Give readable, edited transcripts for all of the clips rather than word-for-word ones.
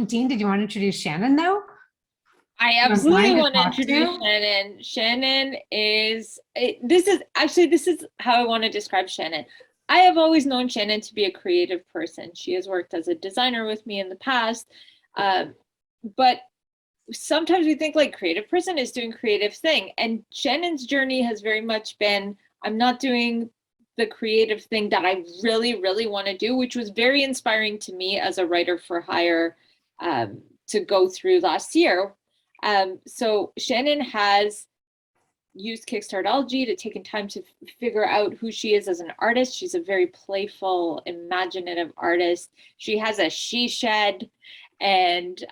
Dean, did you want to introduce Shannon though? I You're online absolutely to want to talk introduce to? Shannon. This is how I want to describe Shannon. I have always known Shannon to be a creative person. She has worked as a designer with me in the past. Um, but sometimes we think like creative person is doing creative thing. And Shannon's journey has very much been, I'm not doing the creative thing that I really, really want to do, which was very inspiring to me as a writer for hire to go through last year. So Shannon has used Kickstartology to taking time to figure out who she is as an artist. She's a very playful, imaginative artist. She has a she shed, and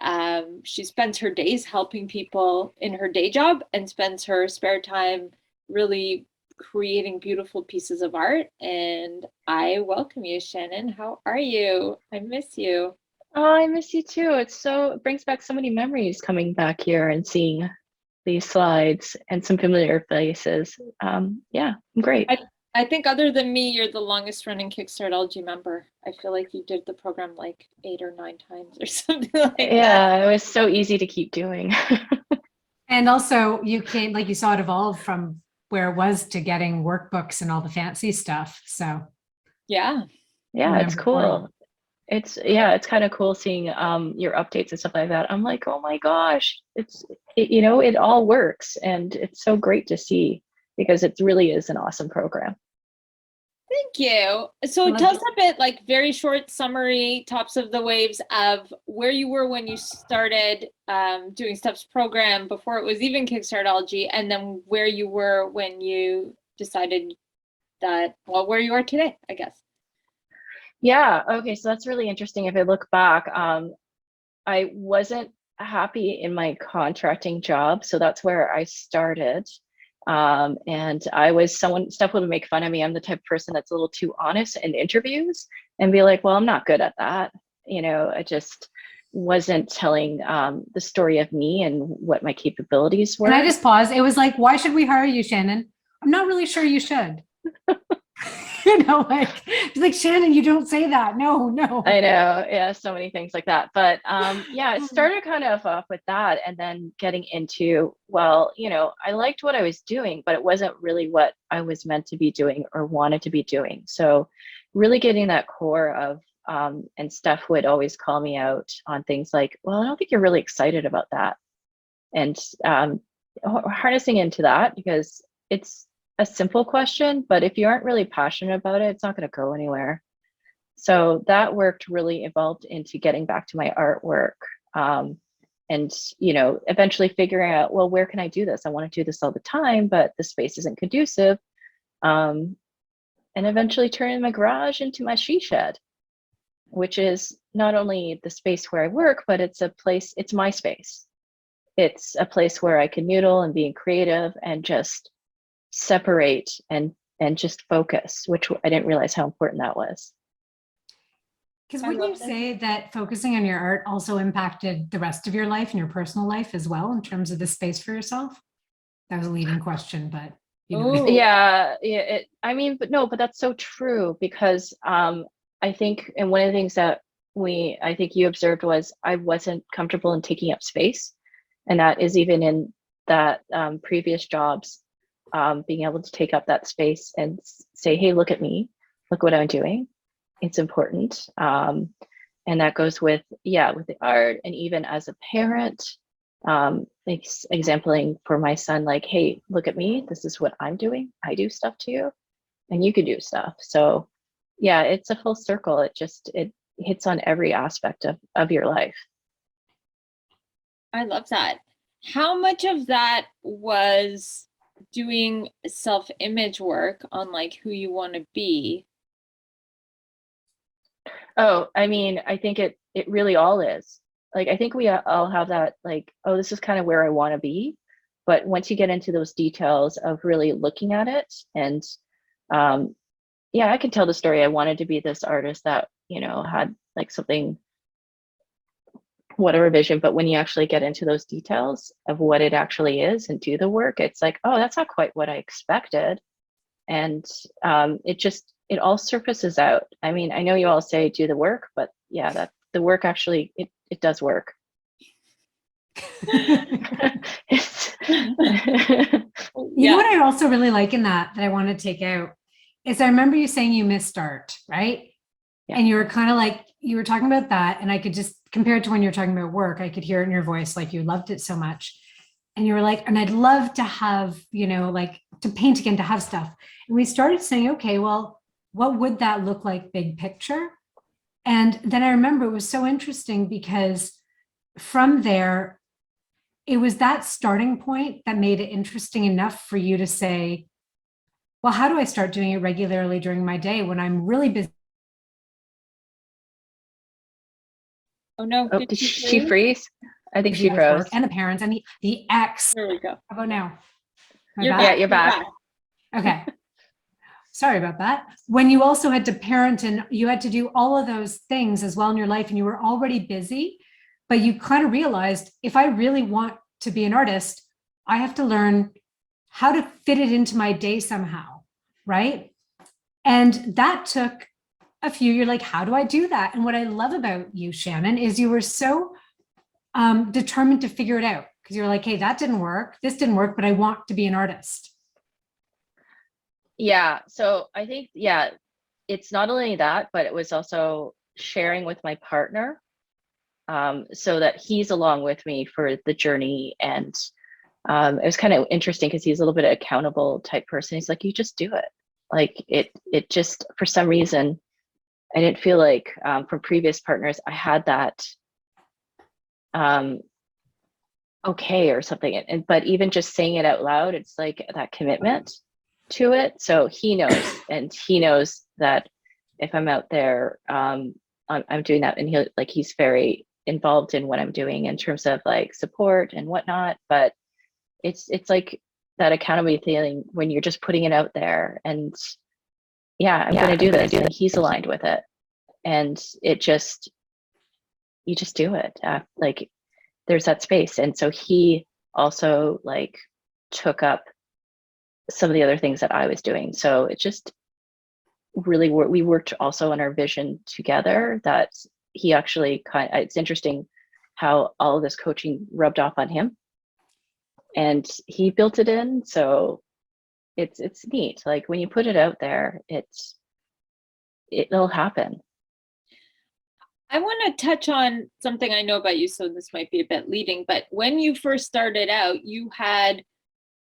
she spends her days helping people in her day job and spends her spare time really creating beautiful pieces of art. And I welcome you, Shannon. How are you? I miss you. Oh, I miss you too. It brings back so many memories coming back here and seeing these slides and some familiar faces. Yeah, I'm great. I think other than me, you're the longest running Kickstartology member. I feel like you did the program like 8 or 9 times or something like that. Yeah, it was so easy to keep doing. And also you came, like you saw it evolve from where it was to getting workbooks and all the fancy stuff. So Yeah. Yeah, it's remember cool. It's kind of cool seeing your updates and stuff like that. I'm like, oh my gosh, it all works, and it's so great to see because it really is an awesome program. Thank you. So Love tell us it. a bit, like very short summary, tops of the waves of where you were when you started doing Steps program before it was even Kickstartology, and then where you were when you decided that, well, where you are today, I guess. Yeah, okay, so that's really interesting. If I look back, I wasn't happy in my contracting job, so that's where I started. And I was Steph would make fun of me. I'm the type of person that's a little too honest in interviews and be like, well, I'm not good at that. I just wasn't telling the story of me and what my capabilities Can I were. just pause? It was like, why should we hire you, Shannon? I'm not really sure you should. Like Shannon, you don't say that. No, no. I know, yeah, so many things like that. But yeah, it started kind of off with that and then getting into, well, I liked what I was doing, but it wasn't really what I was meant to be doing or wanted to be doing. So really getting that core of, and Steph would always call me out on things like, well, I don't think you're really excited about that. And harnessing into that because it's a simple question, but if you aren't really passionate about it, it's not going to go anywhere. So that worked really evolved into getting back to my artwork. And eventually figuring out, well, where can I do this? I want to do this all the time, but the space isn't conducive. And eventually turning my garage into my she shed, which is not only the space where I work, but it's my space. It's a place where I can noodle and be creative and just separate and just focus, which I didn't realize how important that was. Because I wouldn't you love this. say that focusing on your art also impacted the rest of your life and your personal life as well in terms of the space for yourself? That was a leading question, but you know what I mean. Oh, But that's so true because I think, and one of the things that I think you observed was I wasn't comfortable in taking up space, and that is even in that previous jobs, being able to take up that space and say, hey, look at me, look what I'm doing. It's important. And that goes with the art, and even as a parent, exempling for my son, like, hey, look at me, this is what I'm doing. I do stuff to you and you can do stuff. So yeah, it's a full circle. It hits on every aspect of your life. I love that. How much of that was doing self-image work on like who you want to be? Oh, I mean, I think it really all is. Like, I think we all have that, like, oh, this is kind of where I want to be. But once you get into those details of really looking at it, and um, yeah, I can tell the story. I wanted to be this artist that, had like something, whatever vision. But when you actually get into those details of what it actually is and do the work, it's like, oh, that's not quite what I expected. And it all surfaces out. I mean, I know you all say do the work, but yeah, the work actually, it does work. It's- You know what I also really like in that I want to take out is I remember you saying you missed art, right? Yeah. And you were kind of like, you were talking about that. And I could just compare it to when you were talking about work, I could hear it in your voice, like you loved it so much. And you were like, and I'd love to have, you know, like to paint again, to have stuff. And we started saying, okay, well, what would that look like big picture? And then I remember it was so interesting because from there, it was that starting point that made it interesting enough for you to say, well, how do I start doing it regularly during my day when I'm really busy? Oh no, Oh, did did she she freeze? freeze? I think she with froze. work and the parents and the ex. There we go. How about now? Am I You're back? Yeah, you're back. Okay. Sorry about that. When you also had to parent and you had to do all of those things as well in your life and you were already busy, but you kind of realized if I really want to be an artist, I have to learn how to fit it into my day somehow, right? And that took a few, you're like, how do I do that? And what I love about you, Shannon, is you were so determined to figure it out because you're like, hey, that didn't work. This didn't work, but I want to be an artist. Yeah. So I think, yeah, it's not only that, but it was also sharing with my partner, so that he's along with me for the journey. And it was kind of interesting because he's a little bit of accountable type person. He's like, you just do it. Like it just, for some reason, I didn't feel like from previous partners, I had that okay or something. But even just saying it out loud, it's like that commitment to it. So he knows, and he knows that if I'm out there, I'm doing that, and he's very involved in what I'm doing in terms of like support and whatnot. But it's like that accountability feeling when you're just putting it out there, and yeah, I'm going to do this, and he's aligned with it, and you just do it. Like there's that space, and so he also like took up some of the other things that I was doing. So it just really we worked also on our vision together. That he actually it's interesting how all of this coaching rubbed off on him, and he built it in. So it's neat. Like when you put it out there, it'll happen. I want to touch on something I know about you, so this might be a bit leading, but when you first started out, you had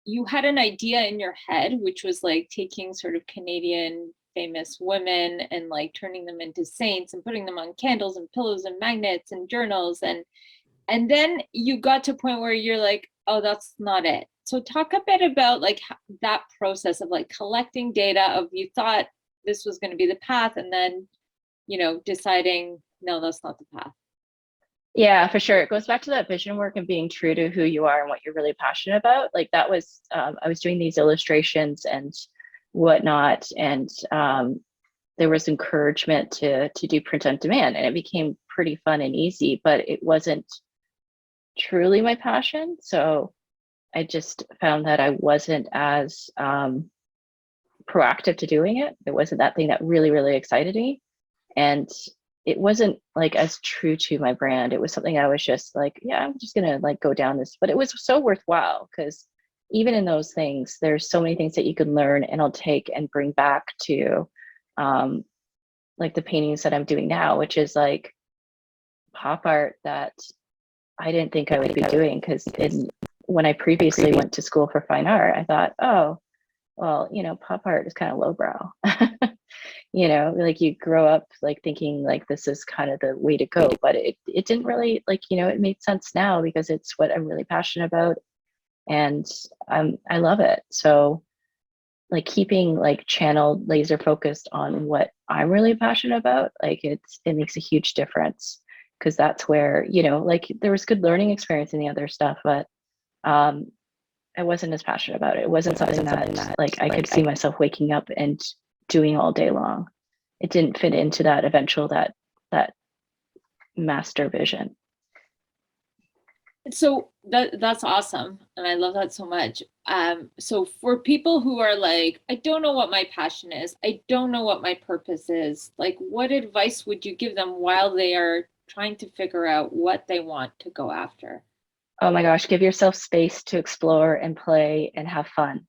an idea in your head, which was like taking sort of Canadian famous women and like turning them into saints and putting them on candles and pillows and magnets and journals. And then you got to a point where you're like, oh, that's not it. So talk a bit about like that process of like collecting data of you thought this was going to be the path, and then, you know, deciding, no, that's not the path. Yeah, for sure. It goes back to that vision work and being true to who you are and what you're really passionate about. Like that was, I was doing these illustrations and whatnot, and there was encouragement to do print on demand, and it became pretty fun and easy, but it wasn't truly my passion. So I just found that I wasn't as proactive to doing it. It wasn't that thing that really, really excited me. And it wasn't like as true to my brand. It was something I was just like, yeah, I'm just gonna like go down this, but it was so worthwhile because even in those things, there's so many things that you can learn and I'll take and bring back to like the paintings that I'm doing now, which is like pop art that I didn't think I would be doing, because when I previously went to school for fine art, I thought, oh, well, you know, pop art is kind of lowbrow. You know, like you grow up like thinking like this is kind of the way to go, but it didn't really, like, you know, it made sense now because it's what I'm really passionate about, and I love it. So like keeping like channeled laser focused on what I'm really passionate about, like it makes a huge difference, because that's where, you know, like there was good learning experience in the other stuff, but I wasn't as passionate about it. It wasn't something that like I could see myself waking up and doing all day long. It didn't fit into that eventual that master vision. So that's awesome, and I love that so much. So for people who are like, I don't know what my passion is, I don't know what my purpose is, like what advice would you give them while they are trying to figure out what they want to go after. Oh my gosh, give yourself space to explore and play and have fun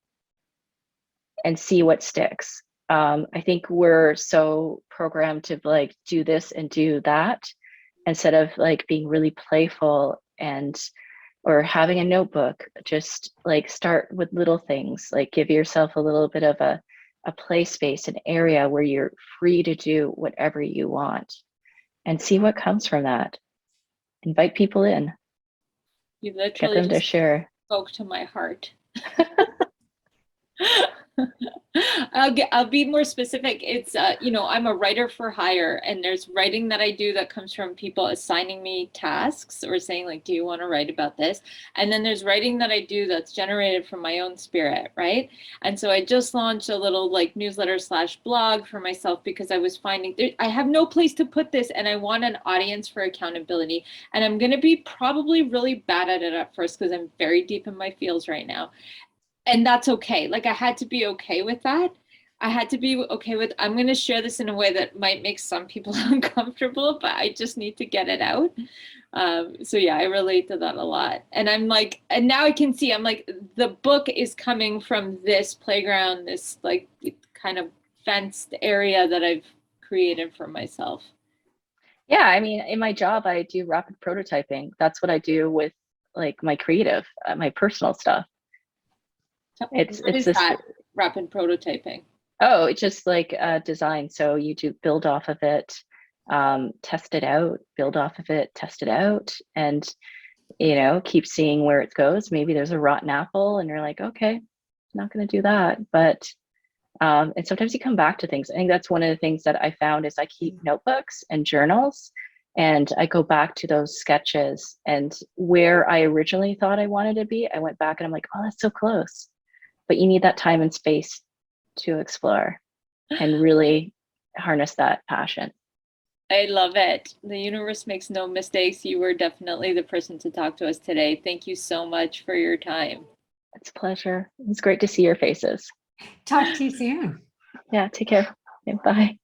and see what sticks. I think we're so programmed to like do this and do that instead of like being really playful and or having a notebook. Just like start with little things, like give yourself a little bit of a play space, an area where you're free to do whatever you want and see what comes from that. Invite people in, You get literally them to just share. spoke to my heart. I'll be more specific. It's you know, I'm a writer for hire, and there's writing that I do that comes from people assigning me tasks or saying like, do you want to write about this? And then there's writing that I do that's generated from my own spirit, right? And so I just launched a little like newsletter slash blog for myself because I was finding I have no place to put this, and I want an audience for accountability. And I'm going to be probably really bad at it at first because I'm very deep in my feels right now. And that's okay. Like I had to be okay with that. I had to be okay with, I'm going to share this in a way that might make some people uncomfortable, but I just need to get it out. So yeah, I relate to that a lot. And I'm like, and now I can see, I'm like, the book is coming from this playground, this like kind of fenced area that I've created for myself. Yeah, I mean, in my job, I do rapid prototyping. That's what I do with like my creative, my personal stuff. What It's is this. that rapid prototyping? Oh, it's just like design. So you do build off of it, test it out, build off of it, test it out, and you know, keep seeing where it goes. Maybe there's a rotten apple, and you're like, okay, not going to do that. But and sometimes you come back to things. I think that's one of the things that I found is I keep notebooks and journals, and I go back to those sketches and where I originally thought I wanted to be. I went back and I'm like, oh, that's so close. But you need that time and space to explore and really harness that passion. I love it. The universe makes no mistakes. You were definitely the person to talk to us today. Thank you so much for your time. It's a pleasure. It's great to see your faces. Talk to you soon. Yeah, take care. Okay, bye.